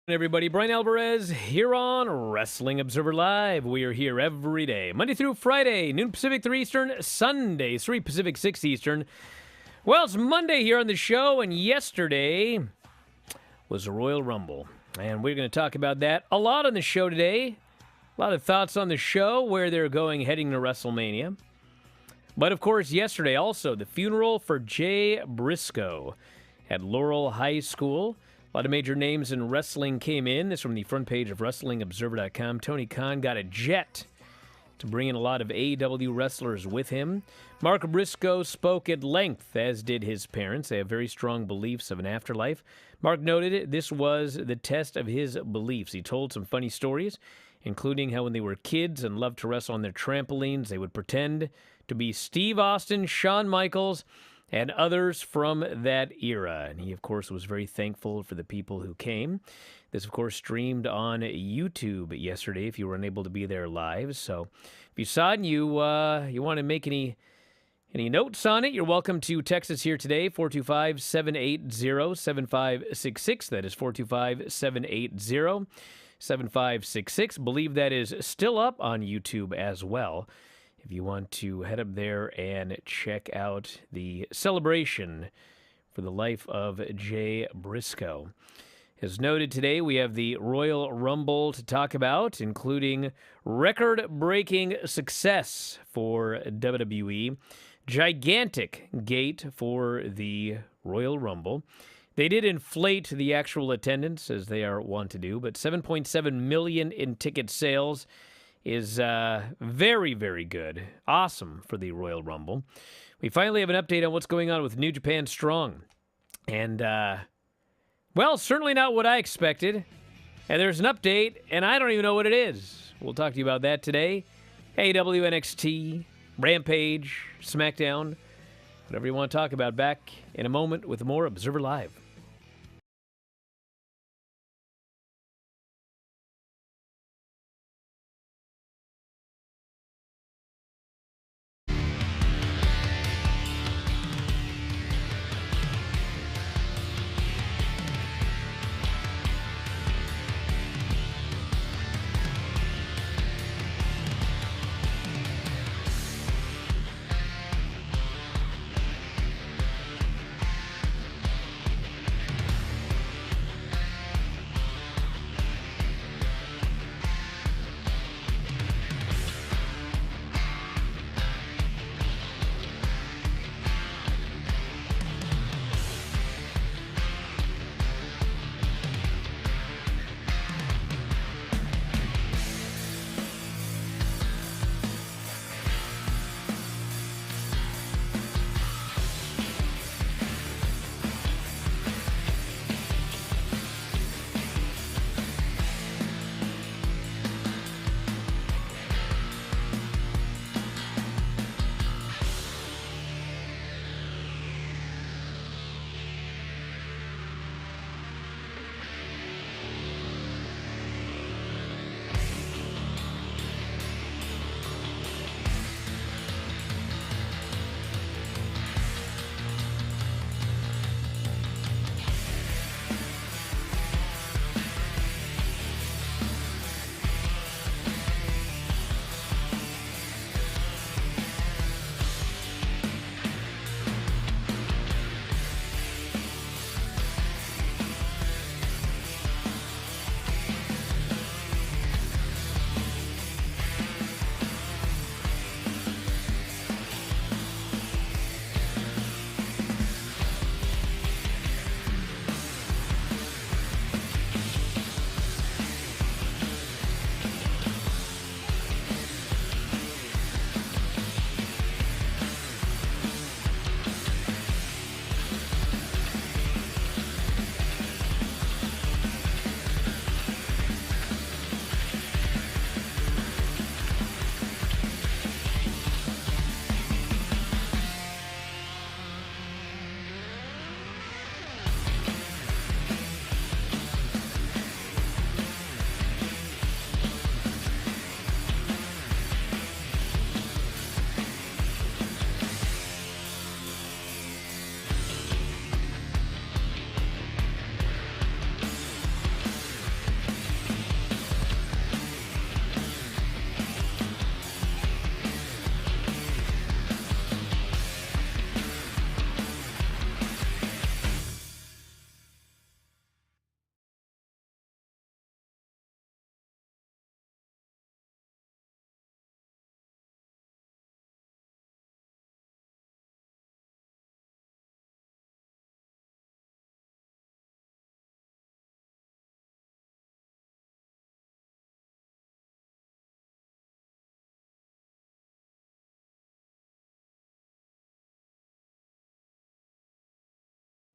Everybody, Bryan Alvarez here on Wrestling Observer Live. We are here every day, Monday through Friday, noon Pacific, 3 Eastern, Sunday, 3 Pacific, 6 Eastern. Well, it's Monday here on the show, and yesterday was the Royal Rumble. And we're going to talk about that a lot on the show today. A lot of thoughts on the show, where they're going heading to WrestleMania. But, of course, yesterday also, the funeral for Jay Briscoe at Laurel High School. A lot of major names in wrestling came in. This is from the front page of WrestlingObserver.com. Tony Khan got a jet to bring in a lot of AEW wrestlers with him. Mark Briscoe spoke at length, as did his parents. They have very strong beliefs of an afterlife. Mark noted this was the test of his beliefs. He told some funny stories, including how when they were kids and loved to wrestle on their trampolines, they would pretend to be Steve Austin, Shawn Michaels, and others from that era. And he, of course, was very thankful for the people who came. This, of course, streamed on YouTube yesterday if you were unable to be there live. So if you saw it and you want to make any notes on it, you're welcome to text us here today, 425-780-7566. That is 425-780-7566. Believe that is still up on YouTube as well, if you want to head up there and check out the celebration for the life of Jay Briscoe. As noted today, we have the Royal Rumble to talk about, including record-breaking success for WWE, gigantic gate for the Royal Rumble. They did inflate the actual attendance, as they are wont to do, but 7.7 million in ticket sales is very, very good. Awesome for the Royal Rumble. We finally have an update on what's going on with New Japan Strong. And, well, certainly not what I expected. And there's an update, and I don't even know what it is. We'll talk to you about that today. AEW, NXT, Rampage, SmackDown, whatever you want to talk about. Back in a moment with more Observer Live.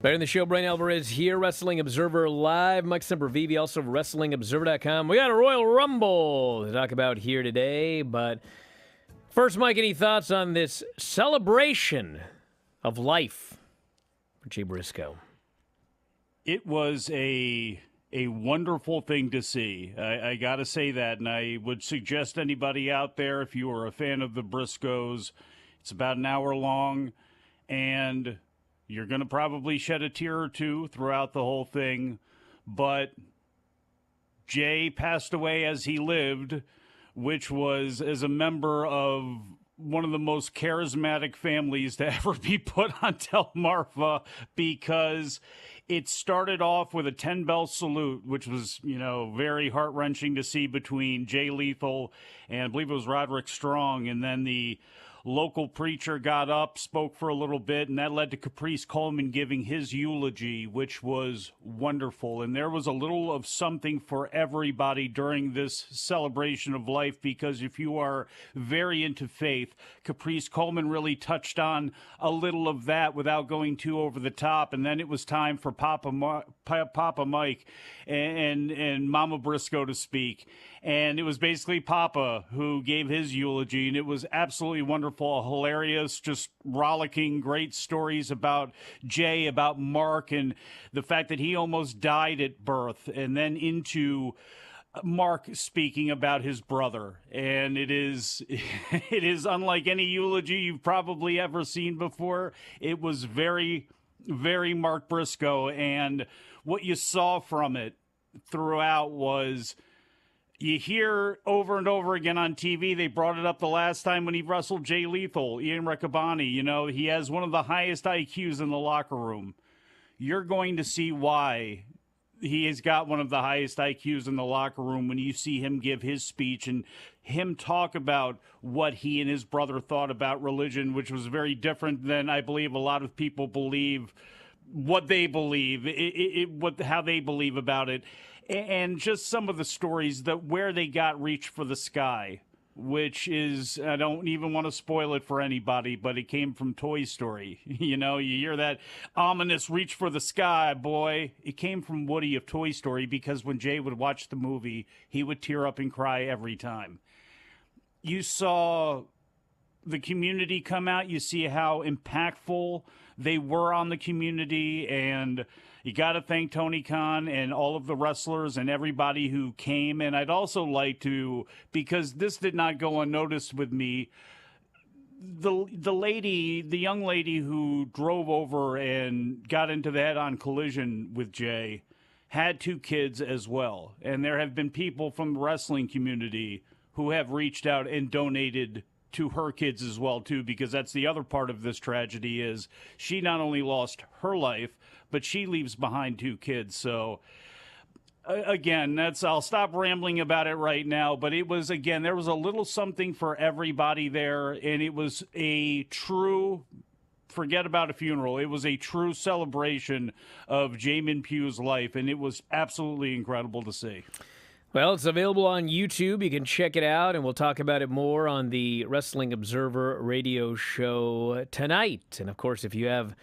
Back in the show, Bryan Alvarez here, Wrestling Observer Live. Mike Sempervive, also WrestlingObserver.com. We got a Royal Rumble to talk about here today, but first, Mike, any thoughts on this celebration of life for Jay Briscoe? It was a wonderful thing to see. I got to say that, and I would suggest anybody out there, if you are a fan of the Briscoes, it's about an hour long, and you're going to probably shed a tear or two throughout the whole thing, but Jay passed away as he lived, which was as a member of one of the most charismatic families to ever be put on Delmarva, because it started off with a 10-bell salute, which was, very heart-wrenching to see between Jay Lethal and I believe it was Roderick Strong, and then the local preacher got up, spoke for a little bit, and that led to Caprice Coleman giving his eulogy, which was wonderful. And there was a little of something for everybody during this celebration of life, because if you are very into faith, Caprice Coleman really touched on a little of that without going too over the top. And then it was time for Papa Mike and Mama Briscoe to speak. And it was basically Papa who gave his eulogy, and it was absolutely wonderful, hilarious, just rollicking, great stories about Jay, about Mark, and the fact that he almost died at birth, and then into Mark speaking about his brother. And it is unlike any eulogy you've probably ever seen before. It was very, very Mark Briscoe, and what you saw from it throughout was, you hear over and over again on TV, they brought it up the last time when he wrestled Jay Lethal, Ian Riccaboni. He has one of the highest IQs in the locker room. You're going to see why he has got one of the highest IQs in the locker room when you see him give his speech and him talk about what he and his brother thought about religion, which was very different than I believe a lot of people believe what they believe, how they believe about it. And just some of the stories that where they got Reach for the Sky, which is, I don't even want to spoil it for anybody, but it came from Toy Story. You hear that ominous Reach for the Sky, boy. It came from Woody of Toy Story, because when Jay would watch the movie, he would tear up and cry every time. You saw the community come out. You see how impactful they were on the community, and you got to thank Tony Khan and all of the wrestlers and everybody who came. And I'd also like to, because this did not go unnoticed with me, the young lady who drove over and got into the head-on collision with Jay had 2 kids as well. And there have been people from the wrestling community who have reached out and donated to her kids as well, too, because that's the other part of this tragedy is she not only lost her life, but she leaves behind 2 kids. So, again, I'll stop rambling about it right now, but it was, again, there was a little something for everybody there, and it was a true, forget about a funeral, it was a true celebration of Jamin Pugh's life, and it was absolutely incredible to see. Well, it's available on YouTube. You can check it out, and we'll talk about it more on the Wrestling Observer radio show tonight. And, of course, if you have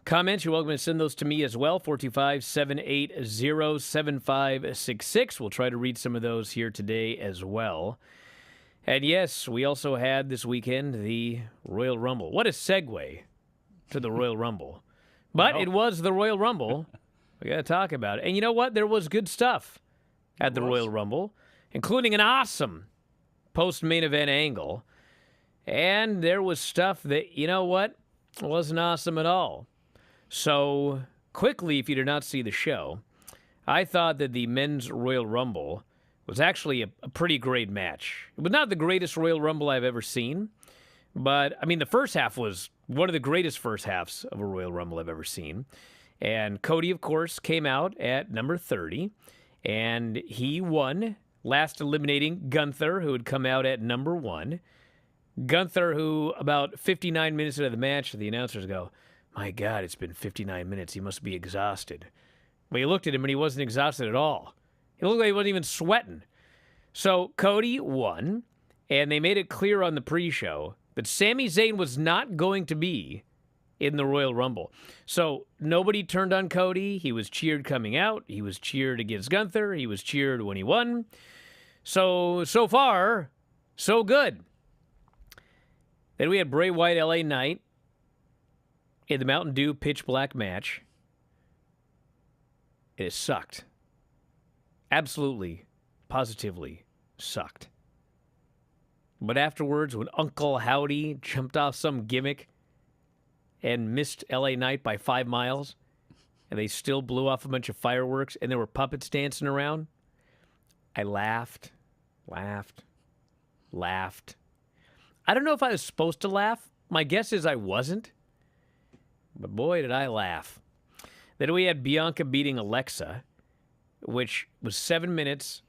comments, you're welcome to send those to me as well, 425-780-7566. We'll try to read some of those here today as well. And, yes, we also had this weekend the Royal Rumble. What a segue to the Royal Rumble. But It was the Royal Rumble. We got to talk about it. And you know what? There was good stuff at the Royal Rumble, including an awesome post-main event angle. And there was stuff that, you know what, wasn't awesome at all. So, quickly, if you did not see the show, I thought that the men's Royal Rumble was actually a pretty great match. It was not the greatest Royal Rumble I've ever seen, but, I mean, the first half was one of the greatest first halves of a Royal Rumble I've ever seen. And Cody, of course, came out at number 30. And he won, last eliminating Gunther, who had come out at number 1. Gunther, who about 59 minutes into the match, the announcers go, "My God, it's been 59 minutes. He must be exhausted." Well, you looked at him, and he wasn't exhausted at all. He looked like he wasn't even sweating. So Cody won, and they made it clear on the pre-show that Sami Zayn was not going to be in the Royal Rumble. So nobody turned on Cody. He was cheered coming out. He was cheered against Gunther. He was cheered when he won. So far, so good. Then we had Bray Wyatt, LA Knight in the Mountain Dew Pitch Black match. It sucked. Absolutely, positively sucked. But afterwards, when Uncle Howdy jumped off some gimmick and missed LA Knight by 5 miles, and they still blew off a bunch of fireworks, and there were puppets dancing around, I laughed. I don't know if I was supposed to laugh. My guess is I wasn't. But boy, did I laugh. Then we had Bianca beating Alexa, which was 7 minutes.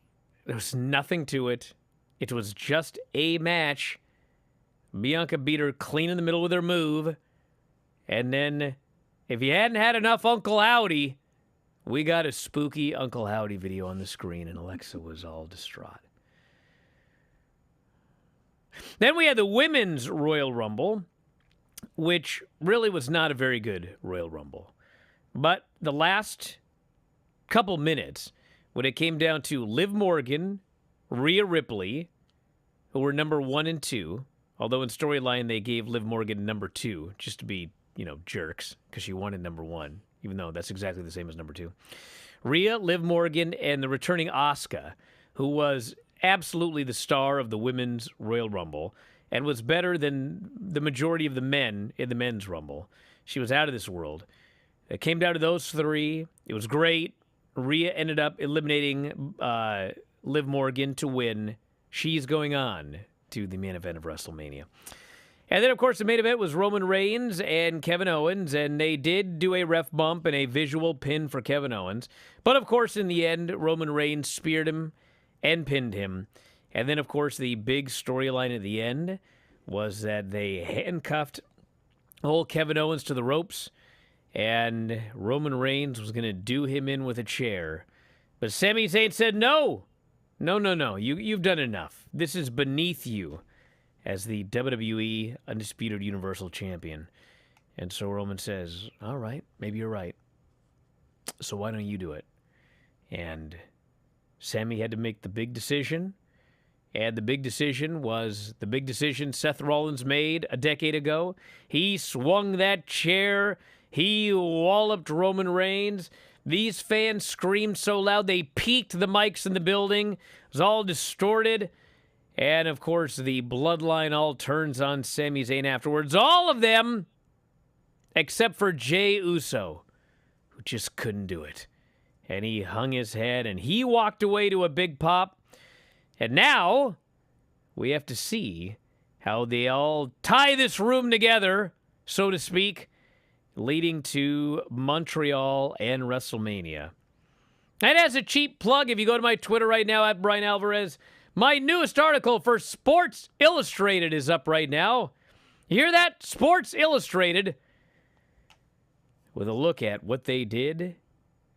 There was nothing to it. It was just a match. Bianca beat her clean in the middle with her move. And then, if you hadn't had enough Uncle Howdy, we got a spooky Uncle Howdy video on the screen, and Alexa was all distraught. Then we had the Women's Royal Rumble, which really was not a very good Royal Rumble. But the last couple minutes, when it came down to Liv Morgan, Rhea Ripley, who were number 1 and 2, although in storyline they gave Liv Morgan number 2, just to be, jerks, because she won in number 1, even though that's exactly the same as number 2. Rhea, Liv Morgan, and the returning Asuka, who was absolutely the star of the Women's Royal Rumble and was better than the majority of the men in the Men's Rumble. She was out of this world. It came down to those 3. It was great. Rhea ended up eliminating Liv Morgan to win. She's going on to the main event of WrestleMania. And then, of course, the main event was Roman Reigns and Kevin Owens, and they did do a ref bump and a visual pin for Kevin Owens. But, of course, in the end, Roman Reigns speared him and pinned him. And then, of course, the big storyline at the end was that they handcuffed old Kevin Owens to the ropes, and Roman Reigns was going to do him in with a chair. But Sami Zayn said, no, you've done enough. This is beneath you as the WWE Undisputed Universal Champion. And so Roman says, all right, maybe you're right. So why don't you do it? And Sami had to make the big decision. And the big decision was the big decision Seth Rollins made a decade ago. He swung that chair. He walloped Roman Reigns. These fans screamed so loud they peaked the mics in the building. It was all distorted. And, of course, the bloodline all turns on Sami Zayn afterwards. All of them, except for Jey Uso, who just couldn't do it. And he hung his head, and he walked away to a big pop. And now we have to see how they all tie this room together, so to speak, leading to Montreal and WrestleMania. And as a cheap plug, if you go to my Twitter right now, at Bryan Alvarez, my newest article for Sports Illustrated is up right now. You hear that? Sports Illustrated. With a look at what they did,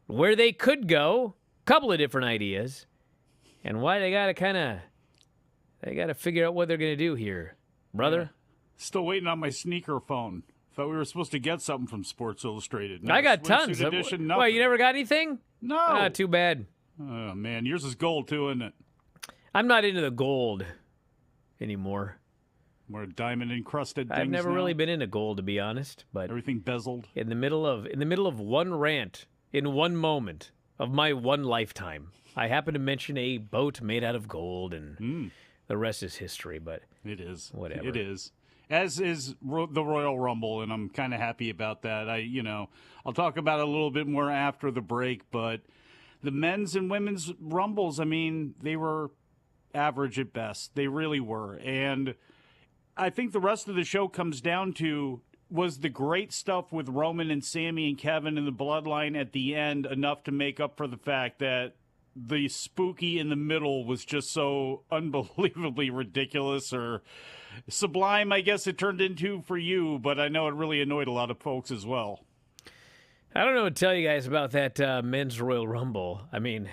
where they could go, a couple of different ideas, and why they got to figure out what they're going to do here. Brother? Yeah. Still waiting on my sneaker phone. Thought we were supposed to get something from Sports Illustrated. No, I got tons. Edition, Why, you never got anything? No. Too bad. Oh, man. Yours is gold, too, isn't it? I'm not into the gold anymore. More diamond-encrusted things I've never now. really been into gold, to be honest. But everything bezeled. In the middle of one rant, in one moment of my one lifetime, I happen to mention a boat made out of gold, and the rest is history. But it is whatever. It is. As is the Royal Rumble, and I'm kind of happy about that. I'll talk about it a little bit more after the break, but the men's and women's Rumbles, I mean, they were average at best. They really were. And I think the rest of the show comes down to, was the great stuff with Roman and Sami and Kevin and the Bloodline at the end enough to make up for the fact that the spooky in the middle was just so unbelievably ridiculous or sublime, I guess it turned into for you, but I know it really annoyed a lot of folks as well. I don't know what to tell you guys about that men's Royal Rumble. I mean,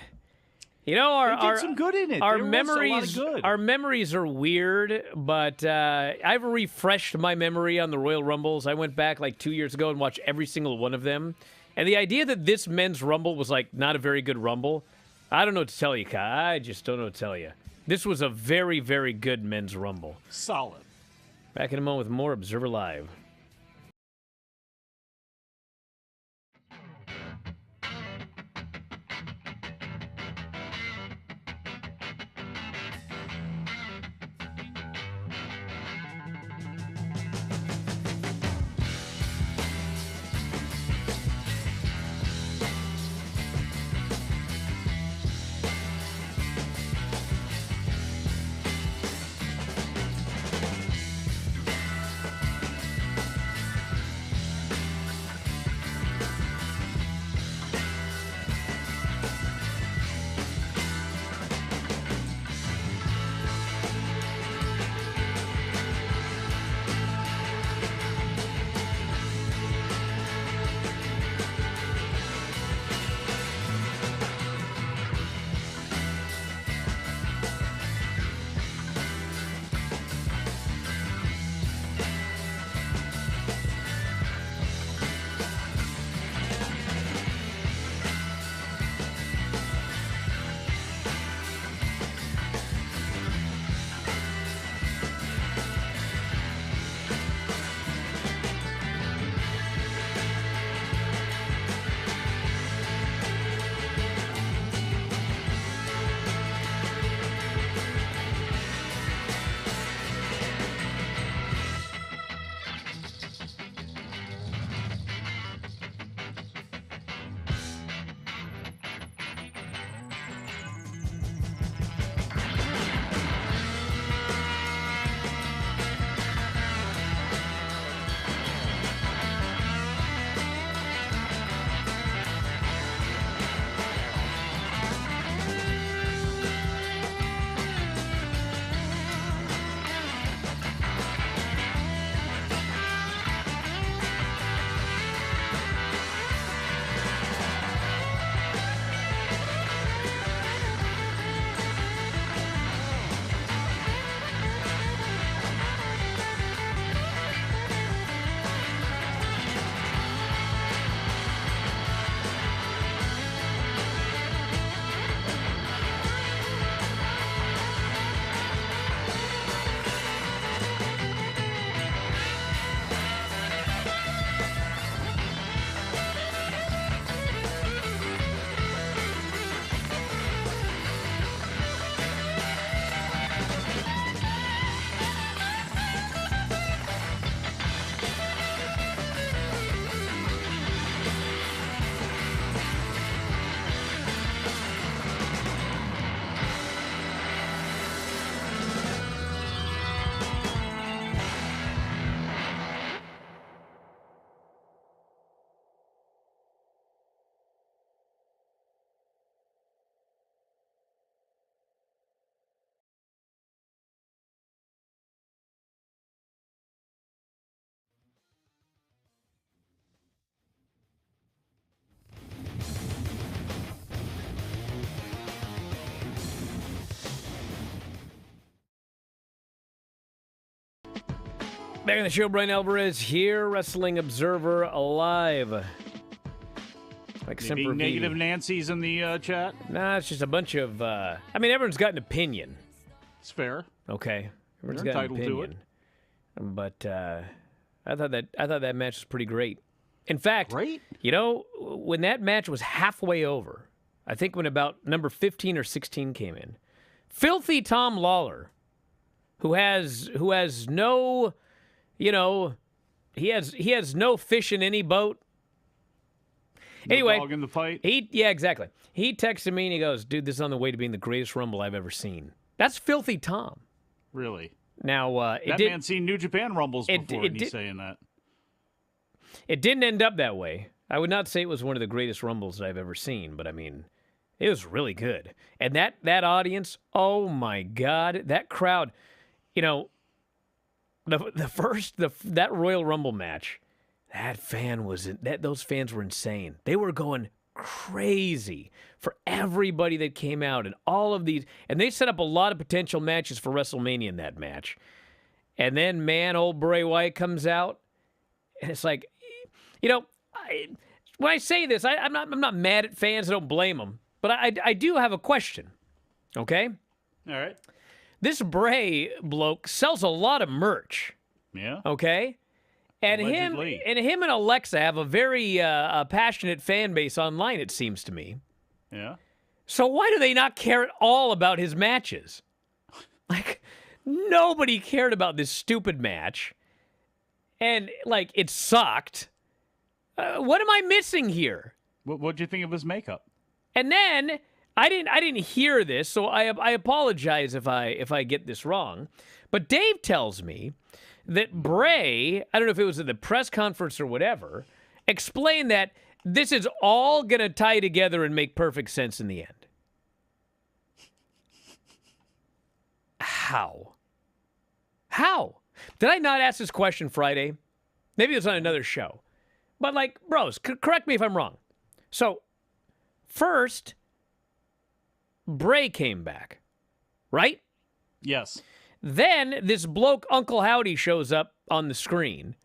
You know, They did some good in it. Our There was a lot of memories, good. our memories are weird, but I've refreshed my memory on the Royal Rumbles. I went back like 2 years ago and watched every single one of them. And the idea that this men's Rumble was like not a very good Rumble, I don't know what to tell you, Kai. I just don't know what to tell you. This was a very, very good men's Rumble. Solid. Back in a moment with more Observer Live. Back on the show, Bryan Alvarez here, Wrestling Observer Live. Like Maybe Sempervive. negative Nancy's in the chat. Nah, it's just a bunch of. Everyone's got an opinion. It's fair. Okay, everyone's They're got an entitled to opinion. But I thought that match was pretty great. In fact, Great? you know, when that match was halfway over, I think when about number 15 or 16 came in, Filthy Tom Lawler, who has no, you know, he has no fish in any boat. No Anyway, dog in the fight. Yeah, exactly. He texted me and he goes, "Dude, this is on the way to being the greatest Rumble I've ever seen." That's Filthy Tom. Really? Now, That man's seen New Japan Rumbles before, and he's saying that. It didn't end up that way. I would not say it was one of the greatest Rumbles I've ever seen, but I mean, it was really good. And that audience, oh my God, that crowd, you know, that Royal Rumble match, those fans were insane. They were going crazy for everybody that came out and all of these. And they set up a lot of potential matches for WrestleMania in that match. And then, man, old Bray Wyatt comes out. And it's like, when I say this, I'm not mad at fans. I don't blame them. But I do have a question, okay? All right. This Bray bloke sells a lot of merch. Yeah. Okay? And Allegedly. him and Alexa have a very passionate fan base online, it seems to me. Yeah. So why do they not care at all about his matches? Like, nobody cared about this stupid match. And, like, it sucked. What am I missing here? What'd you think of his makeup? And then I didn't hear this, so I apologize if I get this wrong. But Dave tells me that Bray, I don't know if it was at the press conference or whatever, explained that this is all going to tie together and make perfect sense in the end. How? Did I not ask this question Friday? Maybe it was on another show. But, like, bros, correct me if I'm wrong. So, first, Bray came back, right? Yes. Then this bloke, Uncle Howdy, shows up on the screen,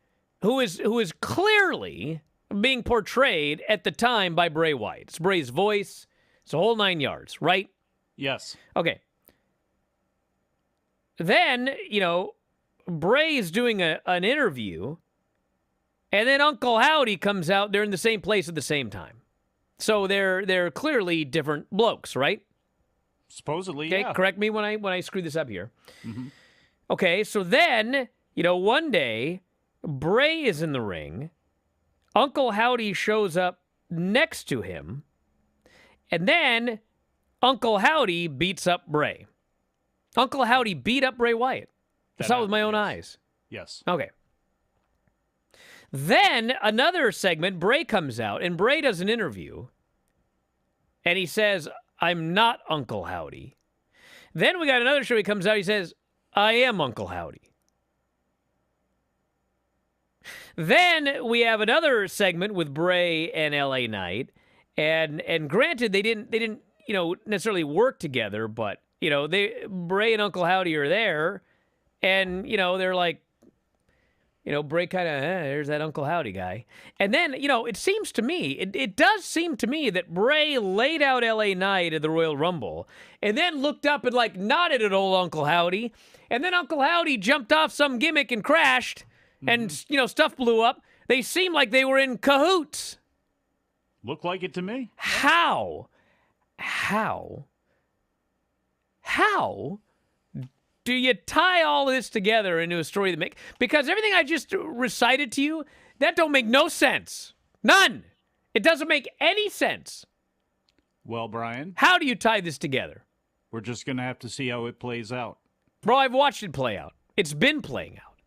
who is clearly being portrayed at the time by Bray Wyatt. It's Bray's voice. It's a whole 9 yards, right? Yes. Okay. Then, Bray is doing an interview, and then Uncle Howdy comes out. They're in the same place at the same time. So they're clearly different blokes, right? Supposedly, Okay, yeah. correct me when I screw this up here. Mm-hmm. Okay, so then, one day, Bray is in the ring. Uncle Howdy shows up next to him. And then Uncle Howdy beats up Bray. Uncle Howdy beat up Bray Wyatt. I saw it with my own eyes. Yes. Okay. Then another segment, Bray comes out, and Bray does an interview. And he says, I'm not Uncle Howdy. Then we got another show. He comes out. He says, I am Uncle Howdy. Then we have another segment with Bray and LA Knight. And granted, they didn't necessarily work together, but Bray and Uncle Howdy are there, and they're like, Bray kind of, there's that Uncle Howdy guy. And then, it seems to me, it does seem to me that Bray laid out LA Knight at the Royal Rumble and then looked up and, like, nodded at old Uncle Howdy. And then Uncle Howdy jumped off some gimmick and crashed and, stuff blew up. They seemed like they were in cahoots. Looked like it to me. How do you tie all this together into a story that make? Because everything I just recited to you, that don't make no sense. None. It doesn't make any sense. Well, Brian, How do you tie this together? we're just going to have to see how it plays out. Bro, I've watched it play out. It's been playing out.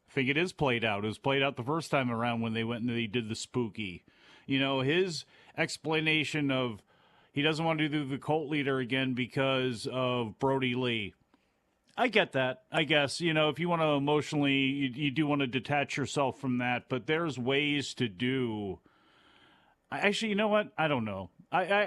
I think it is played out. It was played out the first time around when they went and they did the spooky. His explanation of he doesn't want to do the cult leader again because of Brody Lee. I get that, I guess. If you want to emotionally, you do want to detach yourself from that, but there's ways to do. Actually, you know what? I don't know.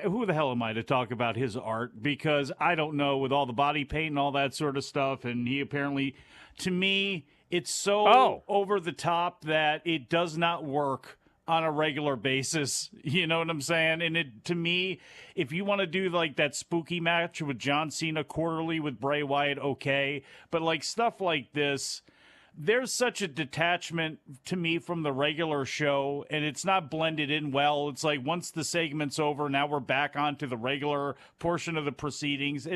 Who the hell am I to talk about his art? Because I don't know, with all the body paint and all that sort of stuff, and he apparently, to me, it's so over the top that it does not work on a regular basis. You know what I'm saying? And to me, if you want to do like that spooky match with John Cena quarterly with Bray Wyatt, okay. But like stuff like this, there's such a detachment to me from the regular show, and it's not blended in well. It's like once the segment's over, now we're back onto the regular portion of the proceedings.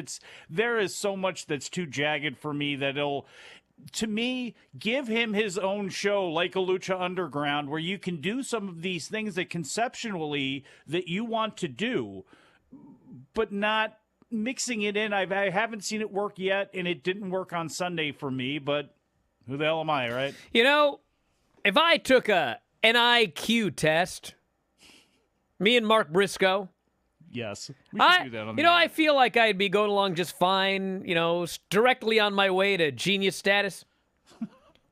There is so much that's too jagged for me that to me, give him his own show like a Lucha Underground where you can do some of these things that conceptually that you want to do, but not mixing it in. I haven't seen it work yet, and it didn't work on Sunday for me, but who the hell am I, right? If I took an IQ test, me and Mark Briscoe, yes. We should do that on the I feel like I'd be going along just fine, directly on my way to genius status.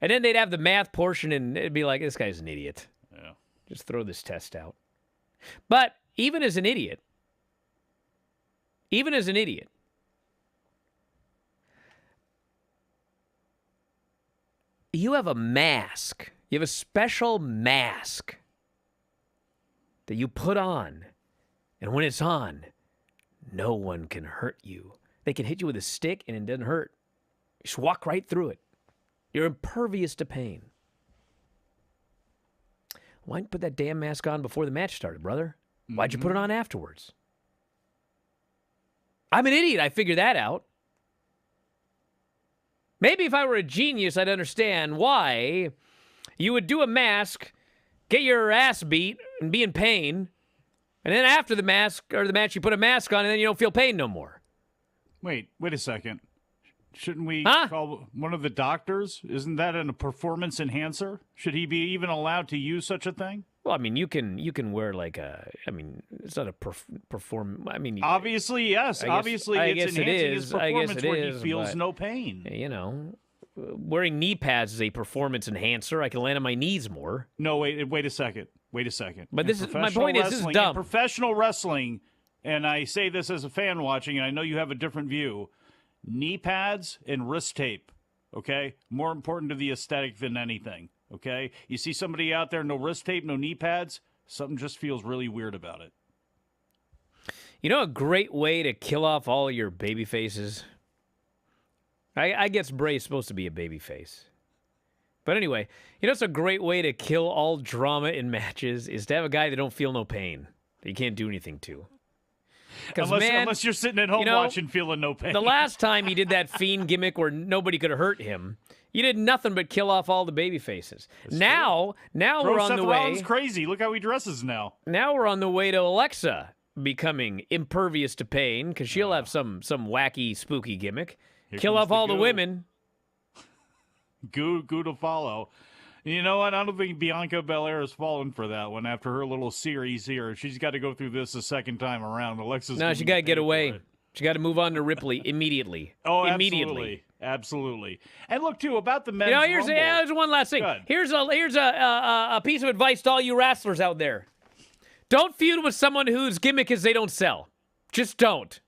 And then they'd have the math portion, and it'd be like, this guy's an idiot. Yeah. Just throw this test out. But even as an idiot, you have a mask. You have a special mask that you put on. And when it's on, no one can hurt you. They can hit you with a stick and it doesn't hurt. You just walk right through it. You're impervious to pain. Why didn't you put that damn mask on before the match started, brother? Why'd you put it on afterwards? I'm an idiot. I figured that out. Maybe if I were a genius, I'd understand why you would do a mask, get your ass beat, and be in pain, and then after the mask or the match, you put a mask on, and then you don't feel pain no more. Wait a second. Shouldn't we call one of the doctors? Isn't that a performance enhancer? Should he be even allowed to use such a thing? Well, I mean, you can wear like it's not a perform. I mean, obviously, yes. Obviously, it's enhancing his performance where he feels no pain. You know, wearing knee pads is a performance enhancer. I can land on my knees more. No, wait a second. But my point is, this is dumb. In professional wrestling, and I say this as a fan watching, and I know you have a different view, knee pads and wrist tape, okay? More important to the aesthetic than anything, okay? You see somebody out there, no wrist tape, no knee pads, something just feels really weird about it. You know a great way to kill off all your baby faces? I guess Bray's supposed to be a baby face. But anyway, you know it's a great way to kill all drama in matches is to have a guy that don't feel no pain, that you can't do anything to. Unless you're sitting at home watching, feeling no pain. The last time he did that Fiend gimmick where nobody could hurt him, you did nothing but kill off all the baby faces. Now we're on the way. Rollins crazy. Look how he dresses now. Now we're on the way to Alexa becoming impervious to pain because she'll have some wacky, spooky gimmick. Kill off all the women. Goo to follow. You know what? I don't think Bianca Belair has fallen for that one after her little series here. She's got to go through this a second time around. Alexa's no, she got to get away. She got to move on to Ripley immediately. Oh, immediately. Absolutely. And look, too, about the men's here's one last thing. Here's a piece of advice to all you wrestlers out there. Don't feud with someone whose gimmick is they don't sell. Just don't.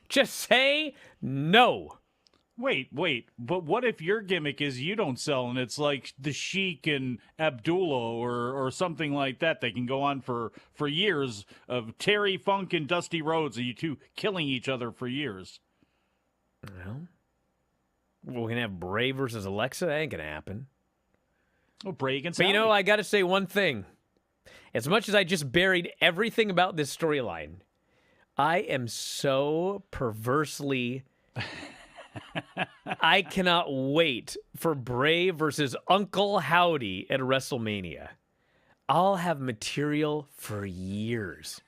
Just say no. Wait, but what if your gimmick is you don't sell and it's like the Sheik and Abdullah or something like that? They can go on for years of Terry Funk and Dusty Rhodes, and you two killing each other for years. Well, we're going to have Bray versus Alexa? That ain't going to happen. Well, Bray against But I got to say one thing. As much as I just buried everything about this storyline, I am so perversely... I cannot wait for Bray versus Uncle Howdy at WrestleMania. I'll have material for years.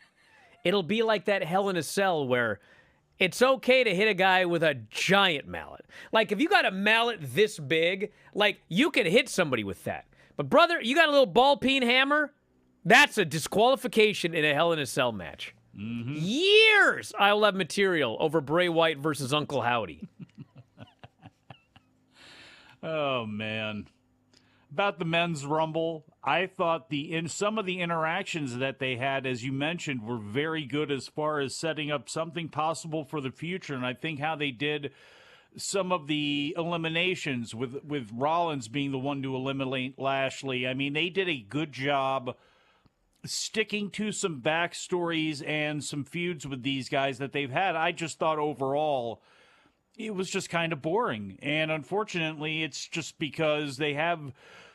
It'll be like that Hell in a Cell where it's okay to hit a guy with a giant mallet. Like, if you got a mallet this big, like, you can hit somebody with that. But, brother, you got a little ball peen hammer? That's a disqualification in a Hell in a Cell match. Mm-hmm. Years I'll have material over Bray Wyatt versus Uncle Howdy. Oh, man. About the men's Rumble, I thought some of the interactions that they had, as you mentioned, were very good as far as setting up something possible for the future. And I think how they did some of the eliminations with Rollins being the one to eliminate Lashley. I mean, they did a good job sticking to some backstories and some feuds with these guys that they've had. I just thought overall it was just kind of boring. And unfortunately, it's just because they have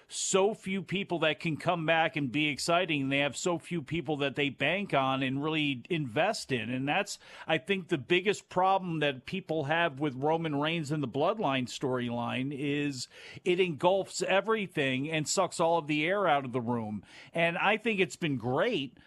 so few people that can come back and be exciting. They have so few people that they bank on and really invest in. And that's, I think, the biggest problem that people have with Roman Reigns and the Bloodline storyline is it engulfs everything and sucks all of the air out of the room. And I think it's been great.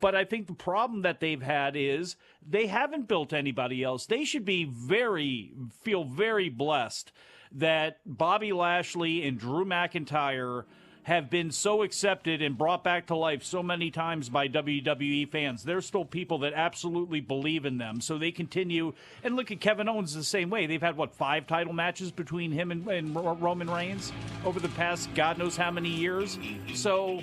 But I think the problem that they've had is they haven't built anybody else. They should feel very blessed that Bobby Lashley and Drew McIntyre have been so accepted and brought back to life so many times by WWE fans. There's still people that absolutely believe in them. So they continue. And look at Kevin Owens the same way. They've had, 5 title matches between him and Roman Reigns over the past God knows how many years. So,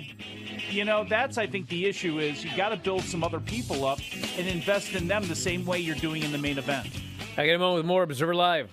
that's, I think, the issue is you got to build some other people up and invest in them the same way you're doing in the main event. I get a moment with more Observer Live.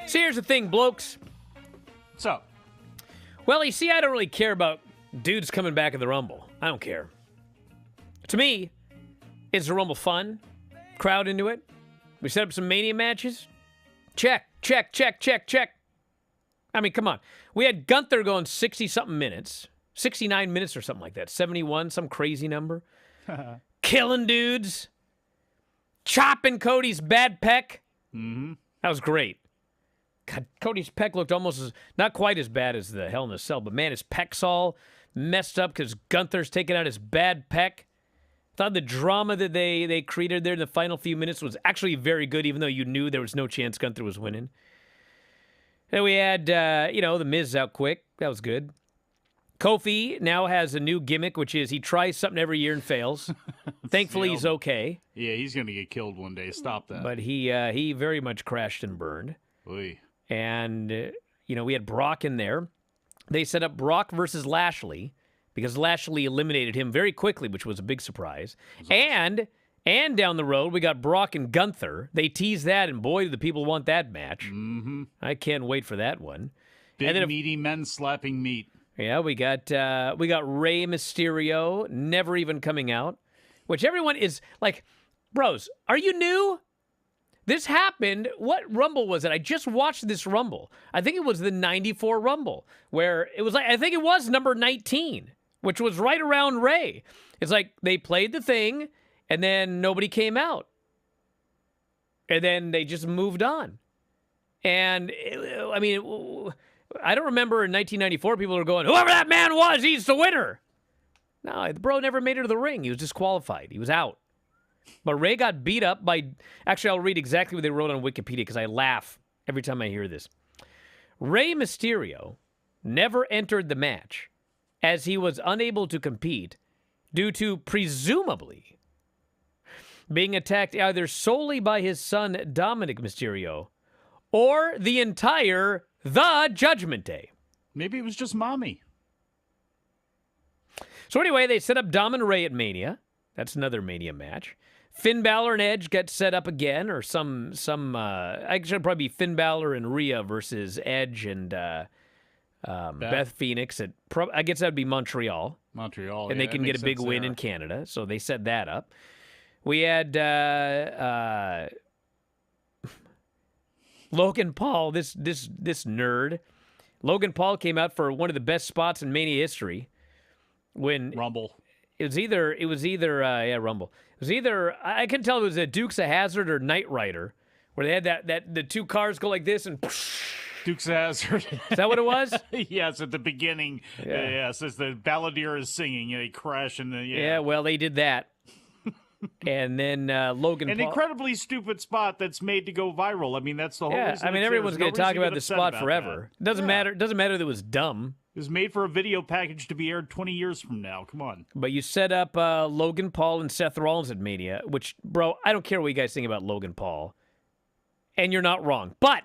So here's the thing, blokes. What's up? Well, you see, I don't really care about dudes coming back in the Rumble. I don't care. To me, is the Rumble fun? Crowd into it? We set up some Mania matches? Check, check, check, check, check. I mean, come on. We had Gunther going 60-something minutes. 69 minutes or something like that. 71, some crazy number. Killing dudes. Chopping Cody's bad pec. Mm-hmm. That was great. God, Cody's pec looked almost not quite as bad as the Hell in a Cell, but man, his pec's all messed up because Gunther's taking out his bad pec. Thought the drama that they created there in the final few minutes was actually very good, even though you knew there was no chance Gunther was winning. Then we had, the Miz out quick. That was good. Kofi now has a new gimmick, which is he tries something every year and fails. Thankfully, he's okay. Yeah, he's going to get killed one day. Stop that. But he very much crashed and burned. Oy. And, we had Brock in there. They set up Brock versus Lashley because Lashley eliminated him very quickly, which was a big surprise. And And down the road, we got Brock and Gunther. They teased that, and boy, do the people want that match. Mm-hmm. I can't wait for that one. Big, and then meaty men slapping meat. Yeah, we got Rey Mysterio never even coming out, which everyone is like, bros, are you new? This happened. What Rumble was it? I just watched this Rumble. I think it was the 94 Rumble, where it was like, I think it was number 19, which was right around Rey. It's like they played the thing, and then nobody came out. And then they just moved on. And, I mean, I don't remember in 1994 people were going, whoever that man was, he's the winner. No, the bro never made it to the ring. He was disqualified. He was out. But Rey got beat up by... Actually, I'll read exactly what they wrote on Wikipedia because I laugh every time I hear this. Rey Mysterio never entered the match as he was unable to compete due to presumably being attacked either solely by his son Dominic Mysterio or the entire The Judgment Day. Maybe it was just mommy. So anyway, they set up Dom and Rey at Mania. That's another Mania match. Finn Balor and Edge get set up again, or some. Actually, it'd probably be Finn Balor and Rhea versus Edge and Beth Phoenix. I guess that'd be Montreal. And they can get a big win in Canada, so they set that up. We had Logan Paul, this nerd. Logan Paul came out for one of the best spots in Mania history. When Rumble. It was either Rumble. It was either, I can tell it was a Dukes of Hazzard or Knight Rider, where they had that the two cars go like this and Dukes of Hazzard. Is that what it was? Yes, at the beginning. Yeah. Yes, as the balladeer is singing, they crash and the Yeah, well, they did that. And then Logan An Paul. incredibly stupid spot that's made to go viral. I mean, that's the whole reason. I mean, everyone's going to talk about this spot forever. It doesn't matter. It doesn't matter that it was dumb. It was made for a video package to be aired 20 years from now. Come on. But you set up Logan Paul and Seth Rollins at Mania, which, bro, I don't care what you guys think about Logan Paul. And you're not wrong. But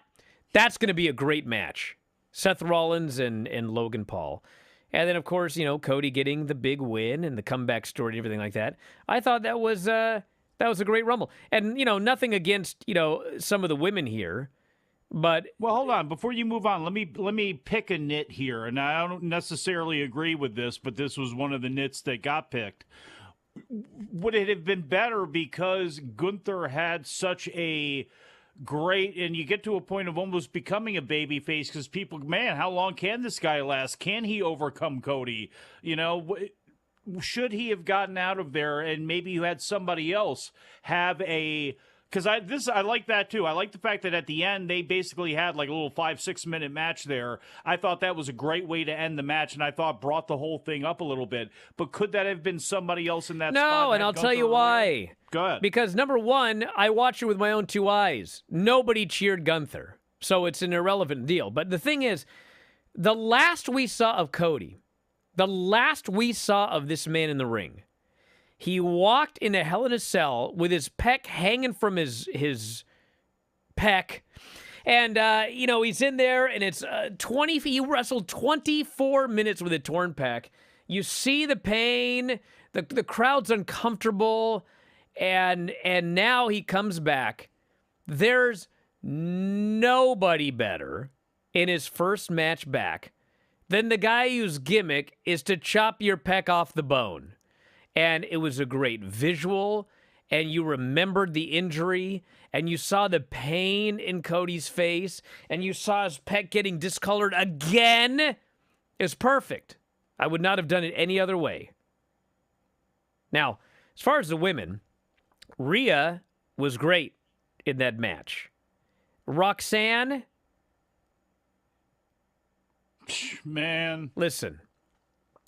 that's going to be a great match. Seth Rollins and Logan Paul. And then, of course, you know, Cody getting the big win and the comeback story and everything like that. I thought that was a great Rumble. And, you know, nothing against, you know, some of the women here. But well, hold on. Before you move on, let me pick a nit here, and I don't necessarily agree with this, but this was one of the nits that got picked. Would it have been better because Gunther had such a great, and you get to a point of almost becoming a babyface because people, man, how long can this guy last? Can he overcome Cody? You know, should he have gotten out of there and maybe you had somebody else have a... Because I like that, too. I like the fact that at the end, they basically had like a little 5-6 minute match there. I thought that was a great way to end the match, and I thought brought the whole thing up a little bit. But could that have been somebody else in that spot? No, and I'll tell you why. Go ahead. Because, number one, I watched it with my own two eyes. Nobody cheered Gunther, so it's an irrelevant deal. But the thing is, the last we saw of Cody, the last we saw of this man in the ring, he walked in a Hell in a Cell with his pec hanging from his pec. And, you know, he's in there, and it's he wrestled 24 minutes with a torn pec. You see the pain. The crowd's uncomfortable. And now he comes back. There's nobody better in his first match back than the guy whose gimmick is to chop your pec off the bone. And it was a great visual, and you remembered the injury, and you saw the pain in Cody's face, and you saw his pec getting discolored again. It was perfect. I would not have done it any other way. Now, as far as the women, Rhea was great in that match. Roxanne? Man. Listen,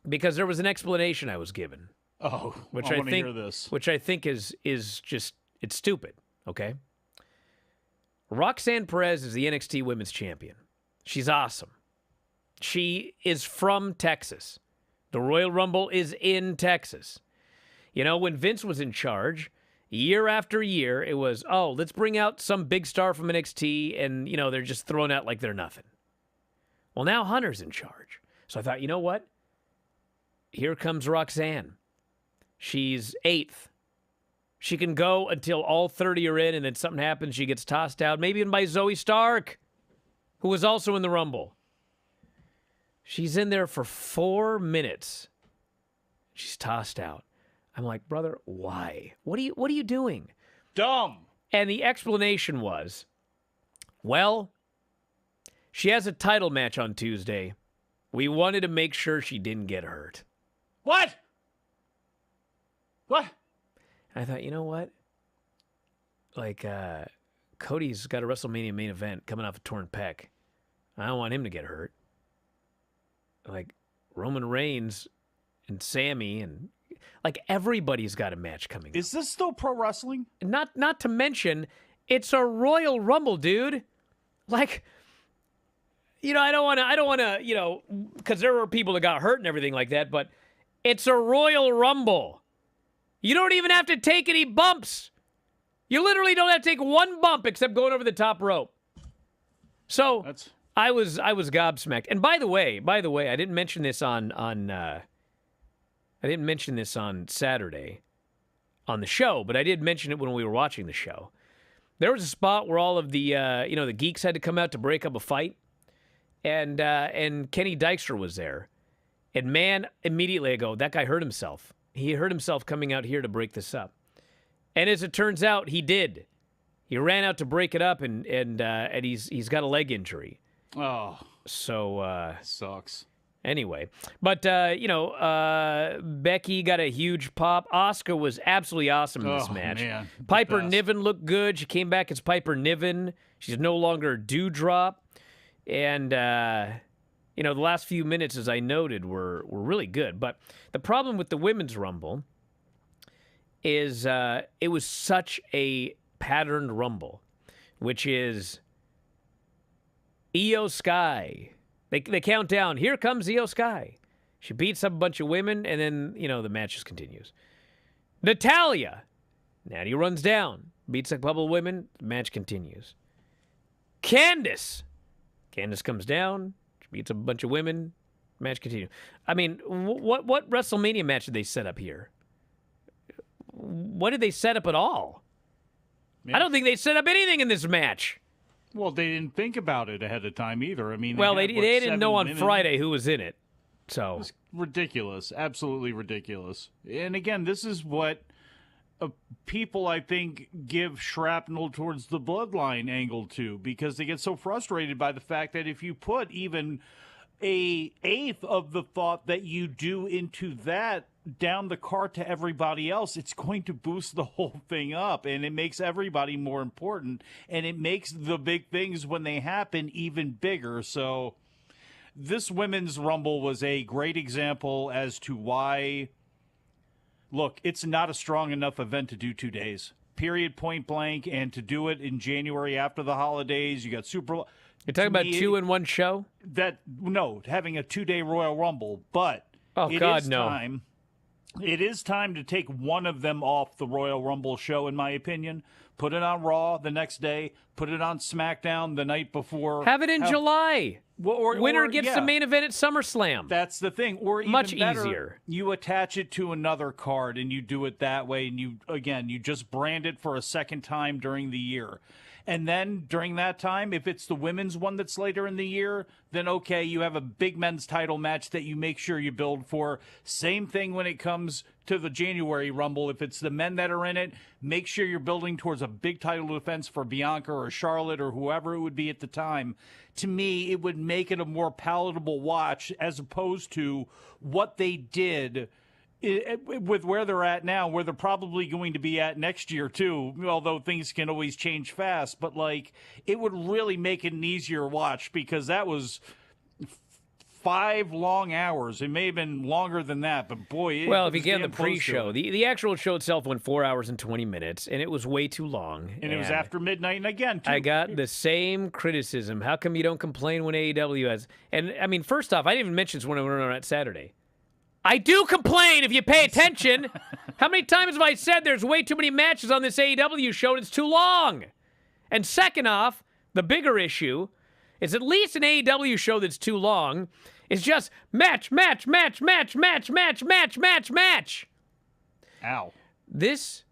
because there was an explanation I was given. Oh, which I I want to think, hear this. Which I think is just, it's stupid, okay? Roxanne Perez is the NXT Women's Champion. She's awesome. She is from Texas. The Royal Rumble is in Texas. You know, when Vince was in charge, year after year, it was, oh, let's bring out some big star from NXT, and, you know, they're just thrown out like they're nothing. Well, now Hunter's in charge. So I thought, you know what? Here comes Roxanne. She's 8th. She can go until all 30 are in, and then something happens. She gets tossed out, maybe even by Zoe Stark, who was also in the Rumble. She's in there for 4 minutes. She's tossed out. I'm like, brother, why? What are you doing? Dumb. And the explanation was, well, she has a title match on Tuesday. We wanted to make sure she didn't get hurt. What? What? I thought, you know what? Like, Cody's got a WrestleMania main event coming off a torn pec. I don't want him to get hurt. Like, Roman Reigns and Sammy and, like, everybody's got a match coming up. Is this still pro wrestling? Not to mention, it's a Royal Rumble, dude. Like, you know, I don't want to, you know, because there were people that got hurt and everything like that, but it's a Royal Rumble. You don't even have to take any bumps. You literally don't have to take one bump except going over the top rope. So I was gobsmacked. And by the way, I didn't mention this on Saturday on the show, but I did mention it when we were watching the show. There was a spot where all of the the geeks had to come out to break up a fight, and Kenny Dykstra was there. And man, immediately I go, that guy hurt himself. He hurt himself coming out here to break this up. And as it turns out, he did. He ran out to break it up, and he's got a leg injury. Oh, so sucks. Anyway, but Becky got a huge pop. Asuka was absolutely awesome in this match. Man, Piper Niven looked good. She came back as Piper Niven. She's no longer Dewdrop, and the last few minutes, as I noted, were really good. But the problem with the Women's Rumble is it was such a patterned Rumble, which is Io Sky. They count down. Here comes Io Sky. She beats up a bunch of women, and then, the match just continues. Natalya. Natty runs down. Beats up a couple of women. The match continues. Candice. Candice comes down. She beats up a bunch of women. Match continues. I mean, what WrestleMania match did they set up here? What did they set up at all? Yeah. I don't think they set up anything in this match. Well, they didn't think about it ahead of time either. I mean, they didn't know on Friday who was in it. So it's ridiculous, absolutely ridiculous. And again, this is what people, I think, give shrapnel towards the bloodline angle to, because they get so frustrated by the fact that if you put even a eighth of the thought that you do into that down the cart to everybody else, it's going to boost the whole thing up, and it makes everybody more important, and it makes the big things when they happen even bigger. So this Women's Rumble was a great example as to why, look, it's not a strong enough event to do 2 days, period, point blank. And to do it in January after the holidays, you got Super. You're talking about 2 in one show? No, having a 2-day Royal Rumble, but time. It is time to take one of them off the Royal Rumble show, in my opinion. Put it on Raw the next day. Put it on SmackDown the night before. Have it in July. Winner gets the main event at SummerSlam. That's the thing. Or even much better, easier. You attach it to another card and you do it that way. And you just brand it for a second time during the year. And then during that time, if it's the women's one that's later in the year, then okay, you have a big men's title match that you make sure you build for. Same thing when it comes to the January Rumble. If it's the men that are in it, make sure you're building towards a big title defense for Bianca or Charlotte or whoever it would be at the time. To me, it would make it a more palatable watch as opposed to what they did with where they're at now, where they're probably going to be at next year too, although things can always change fast. But it would really make it an easier watch, because that was 5 long hours. It may have been longer than that, but boy, if you get the pre-show, the actual show itself went 4 hours and 20 minutes, and it was way too long. And it was after midnight, and again, too. I got the same criticism. How come you don't complain when AEW has? And I mean, first off, I didn't even mention this when I went on Saturday. I do complain if you pay attention. How many times have I said there's way too many matches on this AEW show and it's too long? And second off, the bigger issue is at least an AEW show that's too long is just match. Ow. This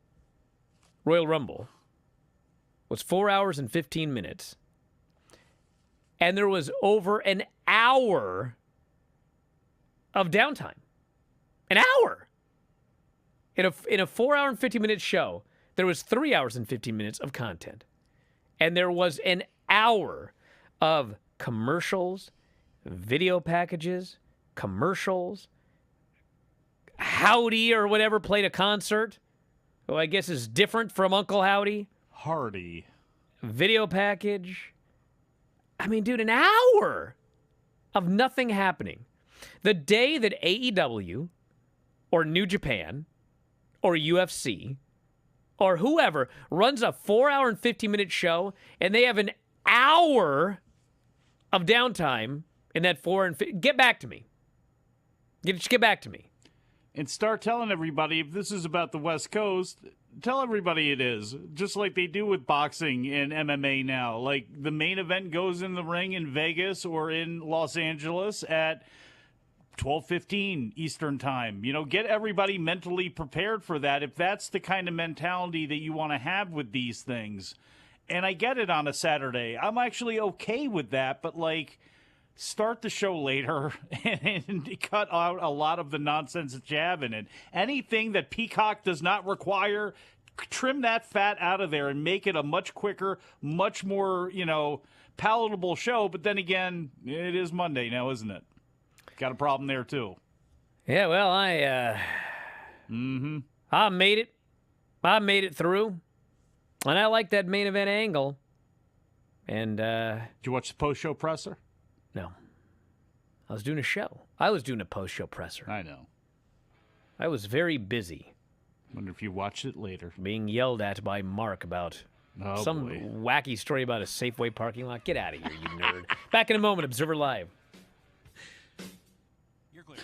Royal Rumble was 4 hours and 15 minutes. And there was over an hour of downtime. An hour! In a 4 hour and 50 minute show, there was 3 hours and 15 minutes of content. And there was an hour of commercials, video packages, commercials. Howdy or whatever played a concert, who I guess is different from Uncle Howdy. Hardy. Video package. I mean, dude, an hour of nothing happening. The day that AEW or New Japan or UFC or whoever runs a 4 hour and 50-minute show and they have an hour of downtime in that 4 and 50, get back to me. Get back to me. And start telling everybody, if this is about the West Coast, tell everybody it is. Just like they do with boxing and MMA now. Like the main event goes in the ring in Vegas or in Los Angeles at 12:15 Eastern time. You know, get everybody mentally prepared for that if that's the kind of mentality that you want to have with these things. And I get it on a Saturday. I'm actually okay with that, but like, start the show later and cut out a lot of the nonsense that you have in it. Anything that Peacock does not require, trim that fat out of there and make it a much quicker, much more, palatable show. But then again, it is Monday now, isn't it? Got a problem there, too. Yeah, well, I made it. I made it through. And I like that main event angle. And, did you watch the post-show presser? No. I was doing a show. I was doing a post-show presser. I know. I was very busy. Wonder if you watched it later. Being yelled at by Mark about some boy. wacky story about a Safeway parking lot. Get out of here, you nerd. Back in a moment, Observer Live. You're clear.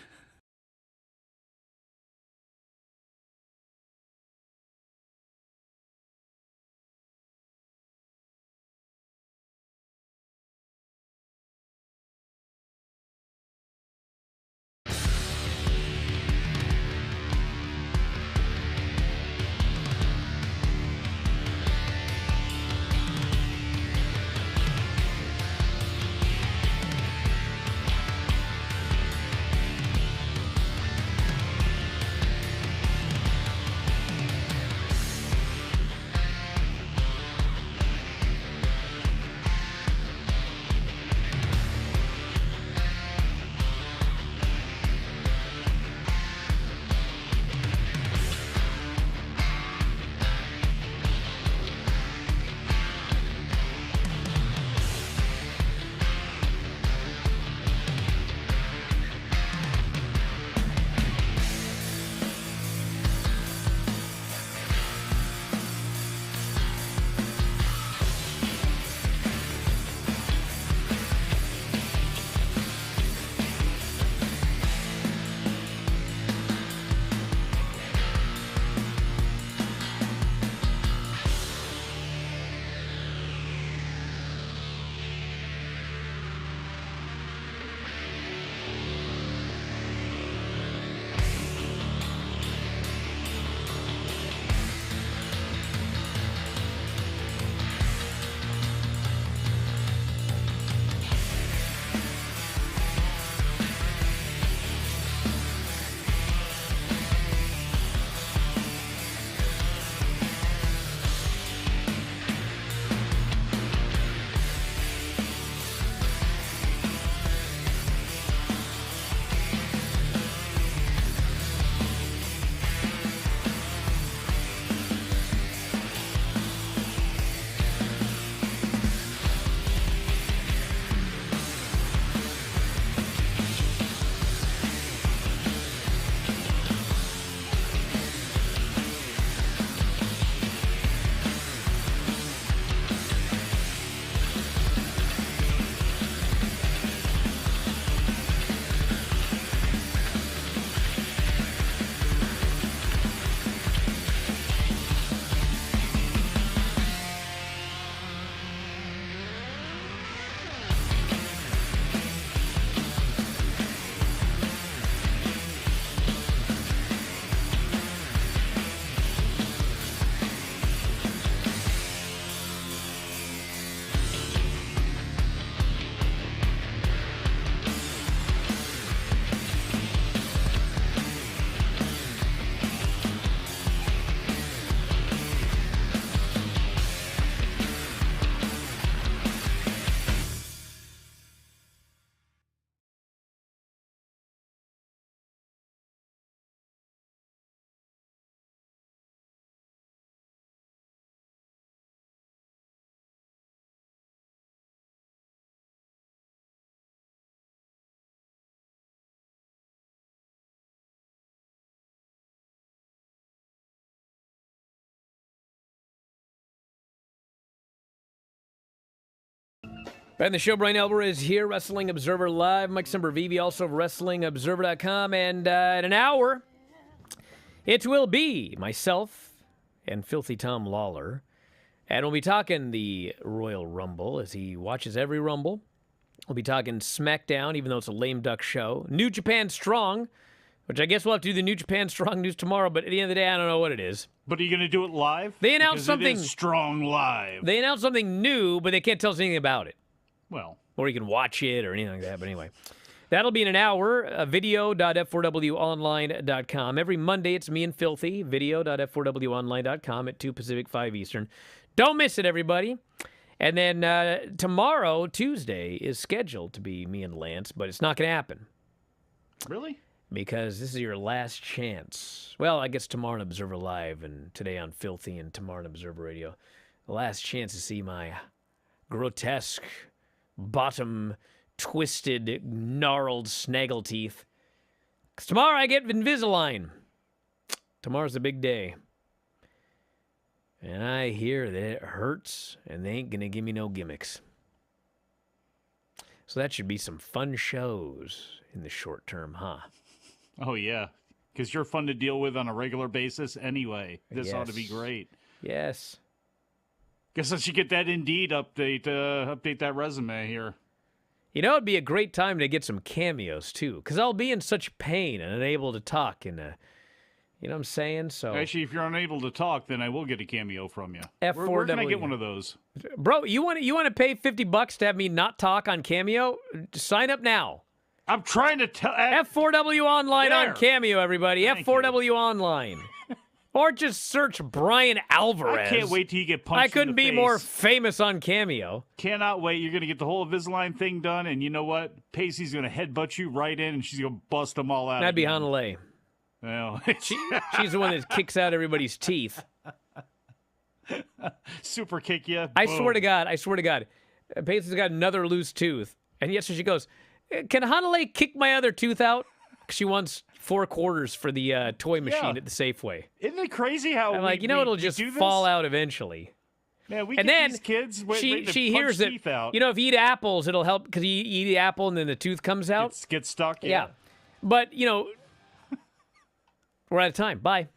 And the show, Bryan Alvarez here, Wrestling Observer Live. Mike Sempervive, also of WrestlingObserver.com. And in an hour, it will be myself and Filthy Tom Lawler. And we'll be talking the Royal Rumble as he watches every Rumble. We'll be talking SmackDown, even though it's a lame duck show. New Japan Strong, which I guess we'll have to do the New Japan Strong news tomorrow, but at the end of the day, I don't know what it is. But are you going to do it live? They announced Because something it is Strong Live. They announced something new, but they can't tell us anything about it. Well, or you can watch it or anything like that. But anyway, that'll be in an hour. Video.f4wonline.com. Every Monday, it's me and Filthy. Video.f4wonline.com at 2 Pacific, 5 Eastern. Don't miss it, everybody. And then tomorrow, Tuesday, is scheduled to be me and Lance, but it's not going to happen. Really? Because this is your last chance. Well, I guess tomorrow on Observer Live and today on Filthy and tomorrow on Observer Radio. The last chance to see my grotesque, bottom-twisted, gnarled snaggle teeth. Because tomorrow I get Invisalign. Tomorrow's the big day. And I hear that it hurts, and they ain't going to give me no gimmicks. So that should be some fun shows in the short term, huh? Oh, yeah. Because you're fun to deal with on a regular basis anyway. This ought to be great. Yes. Guess I should get that Indeed update that resume here. You know, it'd be a great time to get some cameos, too, because I'll be in such pain and unable to talk in a... You know what I'm saying? So actually, if you're unable to talk, then I will get a cameo from you. F4W. Where can I get one of those? Bro, you want to pay $50 to have me not talk on Cameo? Sign up now. I'm trying to tell F4W Online there. on Cameo, everybody. Thank F4W Online. Or just search Bryan Alvarez. I can't wait till you get punched I couldn't in the be face. more famous on Cameo. Cannot wait. You're going to get the whole Invisalign thing done, and you know what? Pacey's going to headbutt you right in, and she's going to bust them all out. That'd be again. Hanalei. Well, She's the one that kicks out everybody's teeth. super kick you. I swear to God. Paisley's got another loose tooth. And yes, so she goes, can Hanalei kick my other tooth out? She wants 4 quarters for the toy machine at the Safeway. Isn't it crazy how I'm like, it'll just fall out eventually. Man, we and get then these kids she hears that, you know, if you eat apples, it'll help because you eat the apple and then the tooth comes out. Gets stuck, yeah. But, you know, we're out of time. Bye.